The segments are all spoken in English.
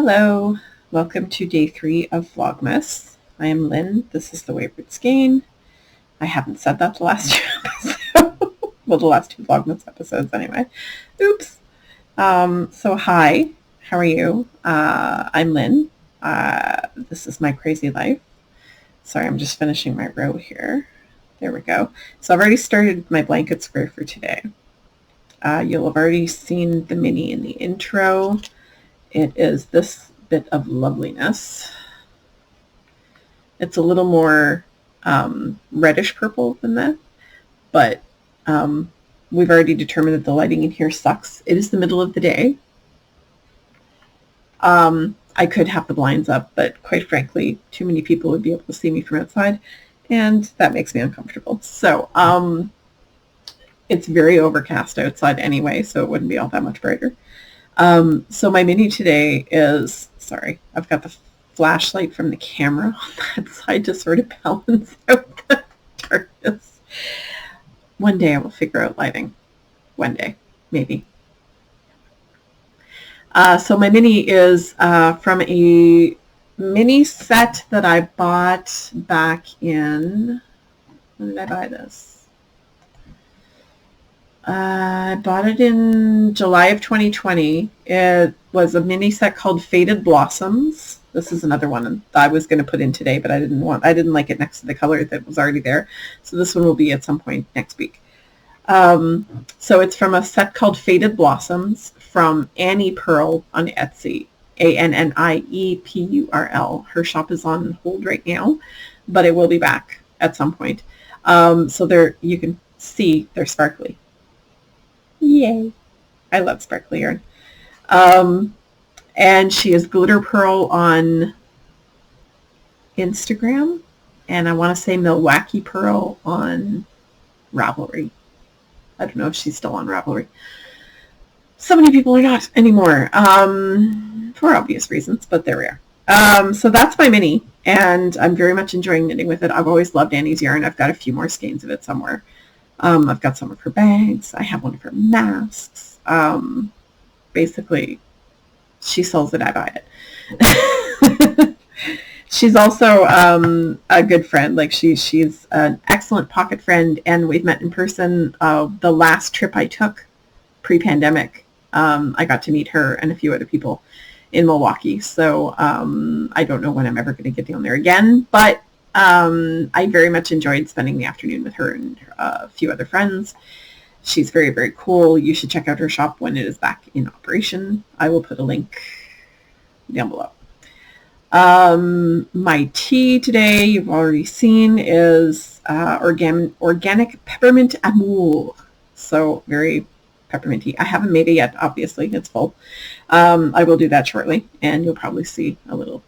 Hello, welcome to day 3 of Vlogmas. I am Lynn, this is the Wayward Skein. I haven't said that the last 2 episodes. Well, the last 2 Vlogmas episodes anyway. Oops. So hi, how are you? I'm Lynn. This is my crazy life. Sorry, I'm just finishing my row here. There we go. So I've already started my blanket square for today. You'll have already seen the mini in the intro. It is this bit of loveliness. It's a little more reddish purple than that, but we've already determined that the lighting in here sucks. It is the middle of the day. I could have the blinds up, but quite frankly, too many people would be able to see me from outside, and that makes me uncomfortable. So it's very overcast outside anyway, so it wouldn't be all that much brighter. So my mini today is, sorry, I've got the flashlight from the camera on that side to sort of balance out the darkness. One day I will figure out lighting. One day, maybe. So my mini is from a mini set that I bought back in, when did I buy this? I bought it in July of 2020. It was a mini set called Faded Blossoms. This is another one I was going to put in today, but I didn't like it next to the color that was already there. So this one will be at some point next week. So it's from a set called Faded Blossoms from Annie Pearl on Etsy. ANNIEPURL. Her shop is on hold right now, but it will be back at some point. So there you can see they're sparkly. Yay. I love sparkly yarn. And she is Glitter Pearl on Instagram. And I want to say Milwaukee Pearl on Ravelry. I don't know if she's still on Ravelry. So many people are not anymore, for obvious reasons, but there we are. So that's my mini, and I'm very much enjoying knitting with it. I've always loved Annie's yarn. I've got a few more skeins of it somewhere. I've got some of her bags. I have one of her masks. Basically, she sells it, I buy it. She's also a good friend. Like she's an excellent pocket friend, and we've met in person. The last trip I took pre-pandemic, I got to meet her and a few other people in Milwaukee. So I don't know when I'm ever going to get down there again, but I very much enjoyed spending the afternoon with her and a few other friends. She's very, very cool. You should check out her shop when it is back in operation. I will put a link down below. My tea today, you've already seen, is organic peppermint amour. So very pepperminty. I haven't made it yet, obviously. It's full. I will do that shortly, and you'll probably see a little,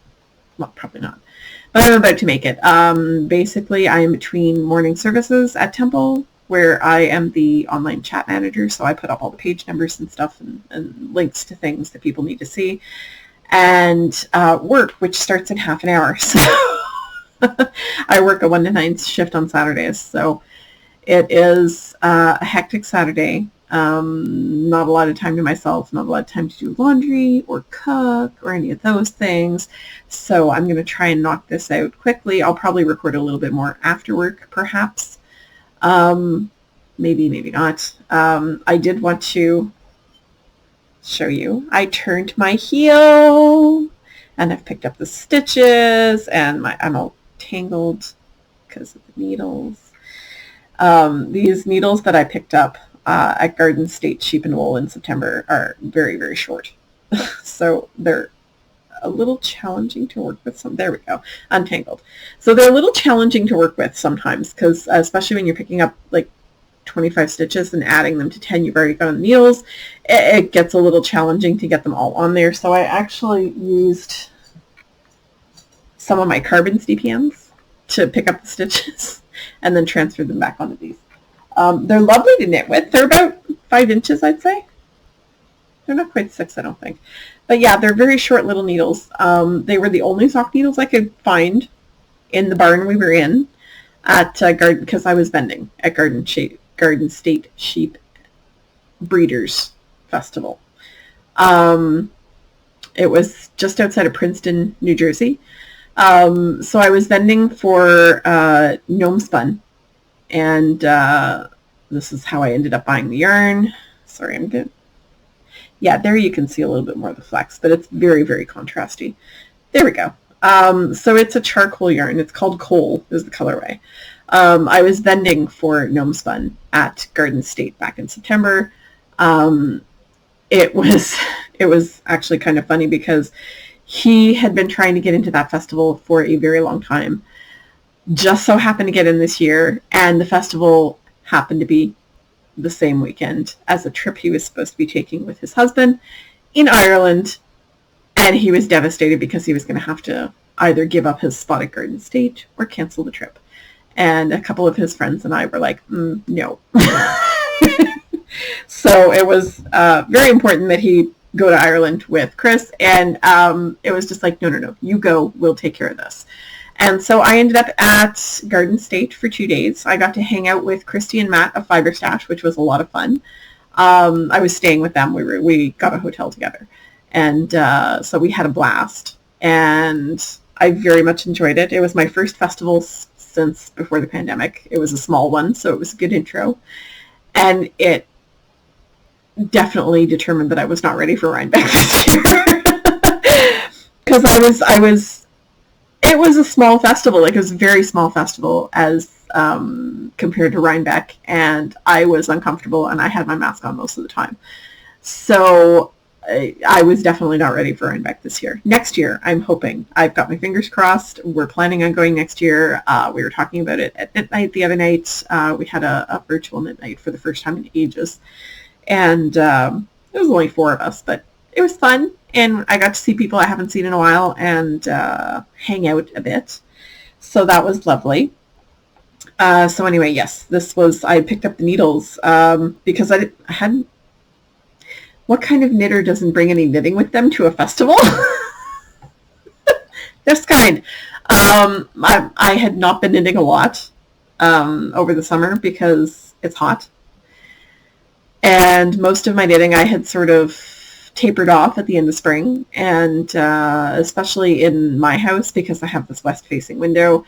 well, probably not. But I'm about to make it. Basically, I am between morning services at Temple, where I am the online chat manager, so I put up all the page numbers and stuff and links to things that people need to see, and work, which starts in half an hour. So I work a 1 to 9 shift on Saturdays, so it is a hectic Saturday. Not a lot of time to myself, not a lot of time to do laundry or cook or any of those things. So I'm going to try and knock this out quickly. I'll probably record a little bit more after work, perhaps. Maybe, maybe not. I did want to show you. I turned my heel and I've picked up the stitches, and I'm all tangled because of the needles. These needles that I picked up at Garden State Sheep and Wool in September are very, very short. So they're a little challenging to work with. There we go, untangled. So they're a little challenging to work with sometimes, because especially when you're picking up like 25 stitches and adding them to 10 you've already got on the needles, it gets a little challenging to get them all on there. So I actually used some of my carbon DPNs to pick up the stitches and then transfer them back onto these. They're lovely to knit with. They're about 5 inches, I'd say. They're not quite 6, I don't think. But yeah, they're very short little needles. They were the only sock needles I could find in the barn we were in at Garden, because I was vending at Garden State Sheep Breeders Festival. It was just outside of Princeton, New Jersey. So I was vending for Gnome Spun, and this is how I ended up buying the yarn. Sorry, I'm good. Yeah, there you can see a little bit more of the flex, but it's very, very contrasty. There we go. So it's a charcoal yarn. It's called Coal is the colorway. I was vending for Gnome Spun at Garden State back in September. It was actually kind of funny because he had been trying to get into that festival for a very long time. Just so happened to get in this year, and the festival happened to be the same weekend as a trip he was supposed to be taking with his husband in Ireland, and he was devastated because he was going to have to either give up his spot at Garden State or cancel the trip. And a couple of his friends and I were like, no. So it was very important that he go to Ireland with Chris, and it was just like, no, you go, we'll take care of this. And so I ended up at Garden State for 2 days. I got to hang out with Christy and Matt of Fiber Stash, which was a lot of fun. I was staying with them. We got a hotel together. And so we had a blast. And I very much enjoyed it. It was my first festival since before the pandemic. It was a small one, so it was a good intro. And it definitely determined that I was not ready for Rhinebeck this year. Because it was a small festival, like it was a very small festival as compared to Rhinebeck, and I was uncomfortable and I had my mask on most of the time. So I was definitely not ready for Rhinebeck this year. Next year, I'm hoping. I've got my fingers crossed. We're planning on going next year. We were talking about it at knit night the other night. We had a virtual knit night for the first time in ages. And it was only 4 of us, but it was fun. And I got to see people I haven't seen in a while and hang out a bit. So that was lovely. So anyway, yes, I picked up the needles because I hadn't. What kind of knitter doesn't bring any knitting with them to a festival? This kind. I had not been knitting a lot over the summer because it's hot. And most of my knitting I had sort of tapered off at the end of spring, and especially in my house because I have this west-facing window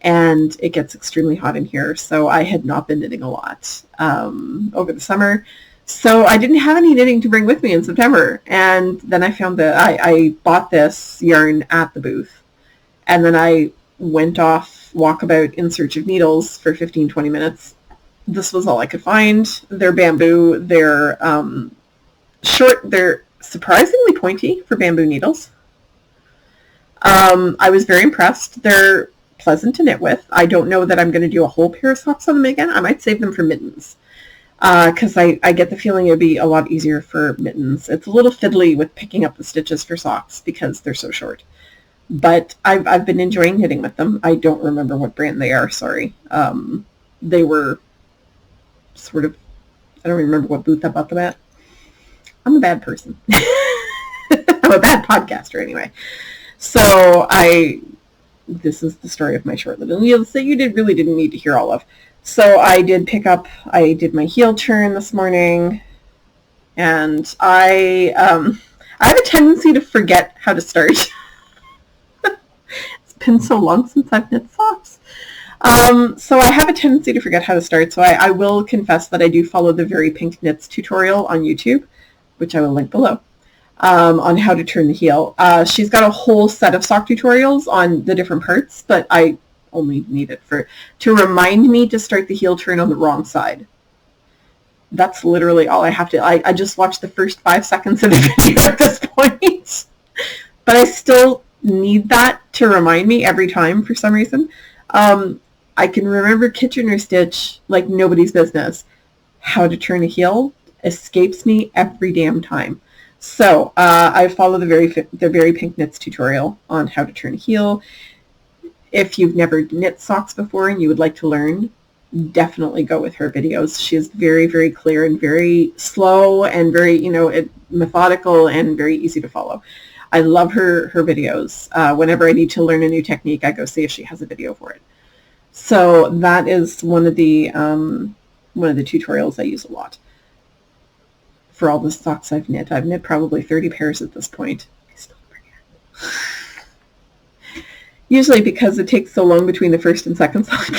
and it gets extremely hot in here. So I had not been knitting a lot over the summer. So I didn't have any knitting to bring with me in September. And then I found that I bought this yarn at the booth. And then I went off walkabout in search of needles for 15-20 minutes. This was all I could find. They're bamboo. They're short. They're surprisingly pointy for bamboo needles. I was very impressed. They're pleasant to knit with. I don't know that I'm going to do a whole pair of socks on them again. I might save them for mittens. Because I get the feeling it would be a lot easier for mittens. It's a little fiddly with picking up the stitches for socks because they're so short. But I've been enjoying knitting with them. I don't remember what brand they are, sorry. They were sort of, I don't remember what booth I bought them at. I'm a bad person. I'm a bad podcaster anyway. So this is the story of my short-lived needles that you really didn't need to hear all of. So I did my heel turn this morning, and I have a tendency to forget how to start. It's been so long since I've knit socks. So I have a tendency to forget how to start, so I will confess that I do follow the Very Pink Knits tutorial on YouTube, which I will link below, on how to turn the heel. She's got a whole set of sock tutorials on the different parts, but I only need it to remind me to start the heel turn on the wrong side. That's literally all I have to. I just watched the first 5 seconds of the video at this point, but I still need that to remind me every time for some reason. I can remember Kitchener stitch like nobody's business. How to turn a heel escapes me every damn time. So I follow the Very Pink Knits tutorial on how to turn a heel. If you've never knit socks before and you would like to learn, definitely go with her videos. She is very, very clear and very slow and very, methodical and very easy to follow. I love her videos. Whenever I need to learn a new technique, I go see if she has a video for it. So that is one of the tutorials I use a lot. For all the socks I've knit probably 30 pairs at this point. I still Usually because it takes so long between the first and second sock.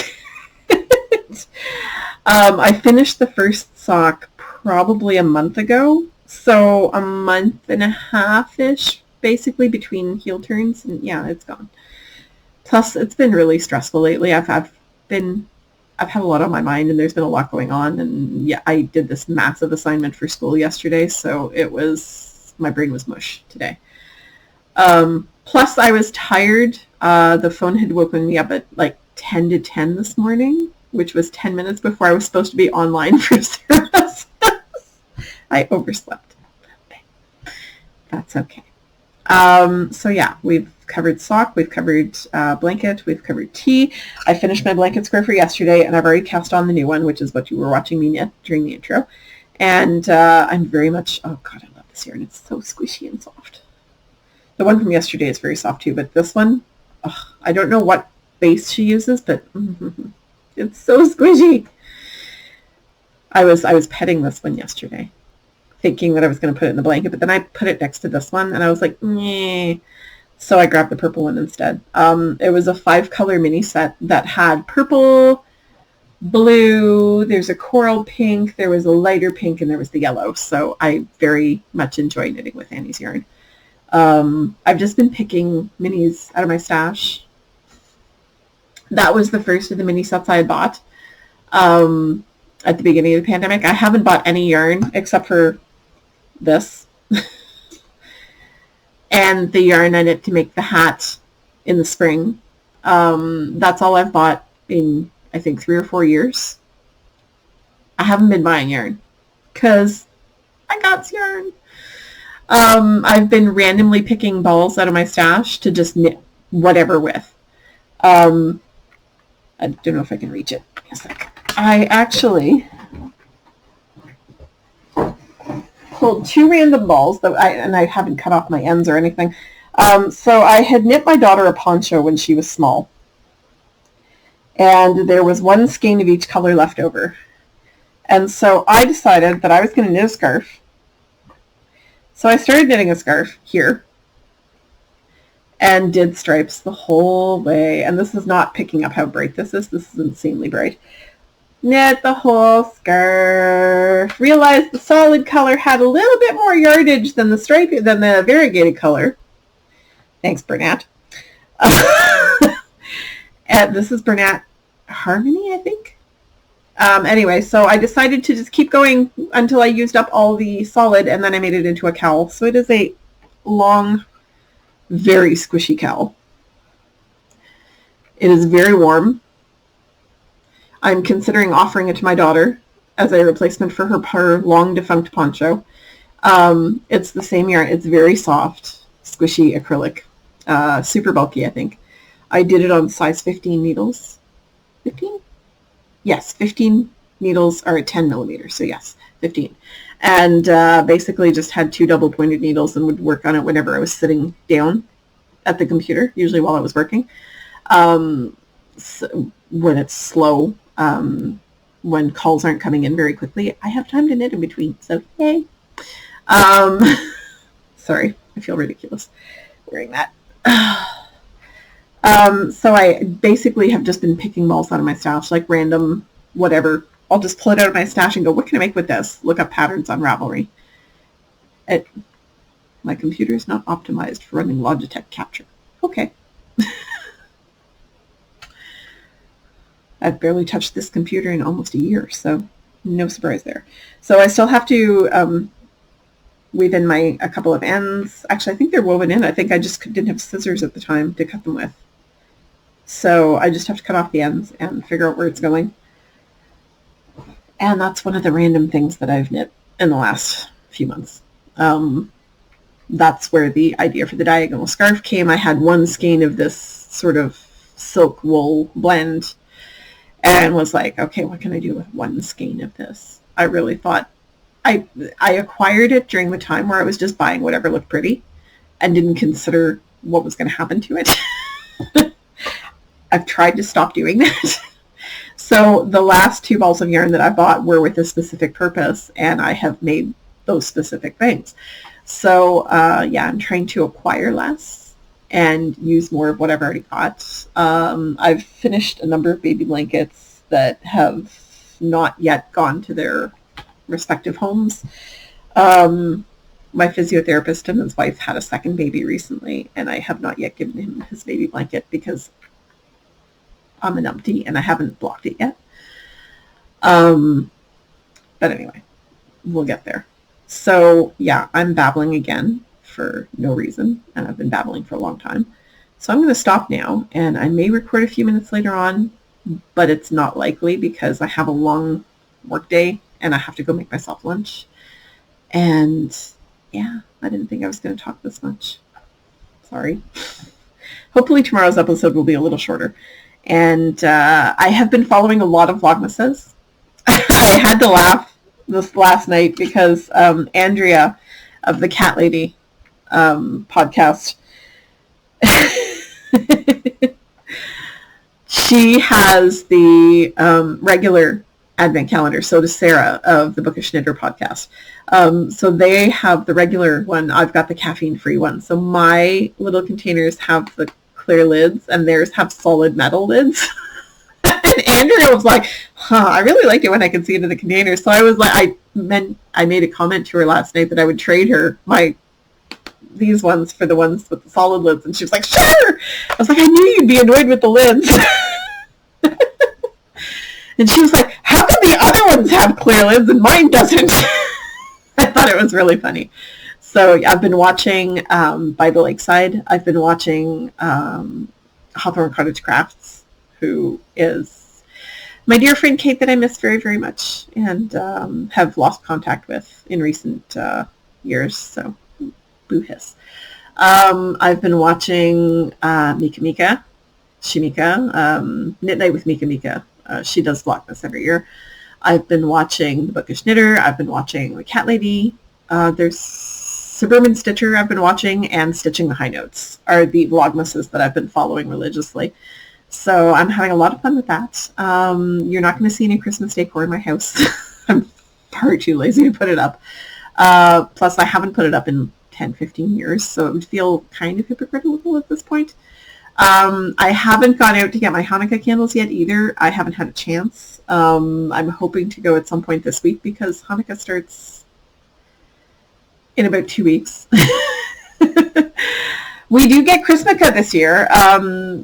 I finished the first sock probably a month ago, so a month and a half-ish basically between heel turns, and yeah, it's gone. Plus, it's been really stressful lately. I've had a lot on my mind, and there's been a lot going on, and yeah, I did this massive assignment for school yesterday, so my brain was mush today. Plus, I was tired. The phone had woken me up at like 10 to 10 this morning, which was 10 minutes before I was supposed to be online for service. I overslept. That's okay. So yeah, we've covered sock, we've covered blanket, we've covered tea. I finished my blanket square for yesterday, and I've already cast on the new one, which is what you were watching me knit during the intro. And I'm very much, oh God, I love this yarn. It's so squishy and soft. The one from yesterday is very soft too, but this one, I don't know what base she uses, but it's so squishy. I was petting this one yesterday, thinking that I was going to put it in the blanket, but then I put it next to this one, and I was like, meh. So I grabbed the purple one instead. It was a 5-color mini set that had purple, blue, there's a coral pink, there was a lighter pink, and there was the yellow. So I very much enjoy knitting with Annie's yarn. I've just been picking minis out of my stash. That was the first of the mini sets I had bought at the beginning of the pandemic. I haven't bought any yarn except for this and the yarn I knit to make the hat in the spring. That's all I've bought in, I think, 3 or 4 years. I haven't been buying yarn because I got yarn. I've been randomly picking balls out of my stash to just knit whatever with. I don't know if I can reach it. A sec. I actually pulled 2 random balls and I haven't cut off my ends or anything. So I had knit my daughter a poncho when she was small, and there was 1 skein of each color left over. And so I decided that I was going to knit a scarf. So I started knitting a scarf here and did stripes the whole way. And this is not picking up how bright this is. This is insanely bright. Knit the whole scarf. Realized the solid color had a little bit more yardage than the variegated color. Thanks, Bernat. And this is Bernat Harmony, I think. Anyway, so I decided to just keep going until I used up all the solid, and then I made it into a cowl. So it is a long, very squishy cowl. It is very warm. I'm considering offering it to my daughter as a replacement for her long defunct poncho. It's the same yarn. It's very soft, squishy acrylic, super bulky, I think. I did it on size 15 needles. 15? Yes, 15 needles are 10 millimeters, so yes, 15. And basically just had 2 double-pointed needles and would work on it whenever I was sitting down at the computer, usually while I was working. So when it's slow, when calls aren't coming in very quickly, I have time to knit in between, so yay. Sorry, I feel ridiculous wearing that. So I basically have just been picking balls out of my stash, like random whatever. I'll just pull it out of my stash and go, what can I make with this? Look up patterns on Ravelry. My computer is not optimized for running Logitech Capture. Okay. I've barely touched this computer in almost a year, so no surprise there. So I still have to weave in a couple of ends. Actually, I think they're woven in. I think I just didn't have scissors at the time to cut them with. So I just have to cut off the ends and figure out where it's going. And that's one of the random things that I've knit in the last few months. That's where the idea for the diagonal scarf came. I had 1 skein of this sort of silk wool blend and was like, okay, what can I do with 1 skein of this? I really thought I acquired it during the time where I was just buying whatever looked pretty and didn't consider what was going to happen to it. I've tried to stop doing that. So the last 2 balls of yarn that I bought were with a specific purpose, and I have made those specific things. So yeah, I'm trying to acquire less and use more of what I've already got. I've finished a number of baby blankets that have not yet gone to their respective homes. My physiotherapist and his wife had a second baby recently, and I have not yet given him his baby blanket because I'm an numpty and I haven't blocked it yet. But anyway, we'll get there. So yeah, I'm babbling again for no reason, and I've been babbling for a long time. So I'm going to stop now, and I may record a few minutes later on, but it's not likely because I have a long work day and I have to go make myself lunch. And yeah, I didn't think I was going to talk this much. Sorry. Hopefully tomorrow's episode will be a little shorter. And I have been following a lot of Vlogmases. I had to laugh this last night because Andrea of the Cat Lady podcast, she has the regular advent calendar. So does Sarah of the Bookish Knitter podcast. So they have the regular one. I've got the caffeine-free one. So my little containers have the clear lids, and theirs have solid metal lids. And Andrea was like, I really like it when I can see into the container. So I was like, I made a comment to her last night that I would trade her these ones for the ones with the solid lids. And she was like, sure. I was like, I knew you'd be annoyed with the lids. And she was like, how come the other ones have clear lids and mine doesn't? I thought it was really funny. So yeah, I've been watching By the Lakeside. I've been watching Hawthorne Cottage Crafts, who is my dear friend Kate that I miss very, very much and have lost contact with in recent years. So boo hiss. I've been watching Mika Shimika, Knit Night with Mika. She does Vlogmas every year. I've been watching The Bookish Knitter. I've been watching The Cat Lady. There's Suburban Stitcher I've been watching, and Stitching the High Notes are the Vlogmases that I've been following religiously. So I'm having a lot of fun with that. You're not going to see any Christmas decor in my house. I'm far too lazy to put it up. Plus, I haven't put it up in 10, 15 years, so it would feel kind of hypocritical at this point. I haven't gone out to get my Hanukkah candles yet either. I haven't had a chance. I'm hoping to go at some point this week because Hanukkah starts in about 2 weeks. We do get Christmaka this year.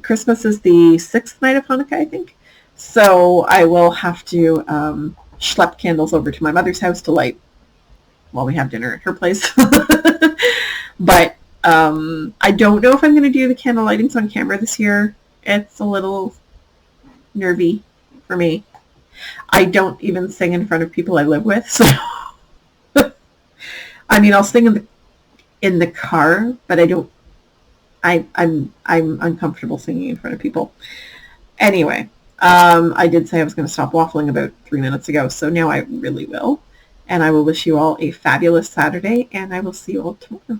Christmas is the 6th night of Hanukkah, I think. So I will have to schlep candles over to my mother's house to light while we have dinner at her place. But I don't know if I'm going to do the candle lightings on camera this year. It's a little nervy for me. I don't even sing in front of people I live with, so I mean, I'll sing in the car, but I don't. I'm uncomfortable singing in front of people. Anyway, I did say I was going to stop waffling about 3 minutes ago, so now I really will. And I will wish you all a fabulous Saturday, and I will see you all tomorrow.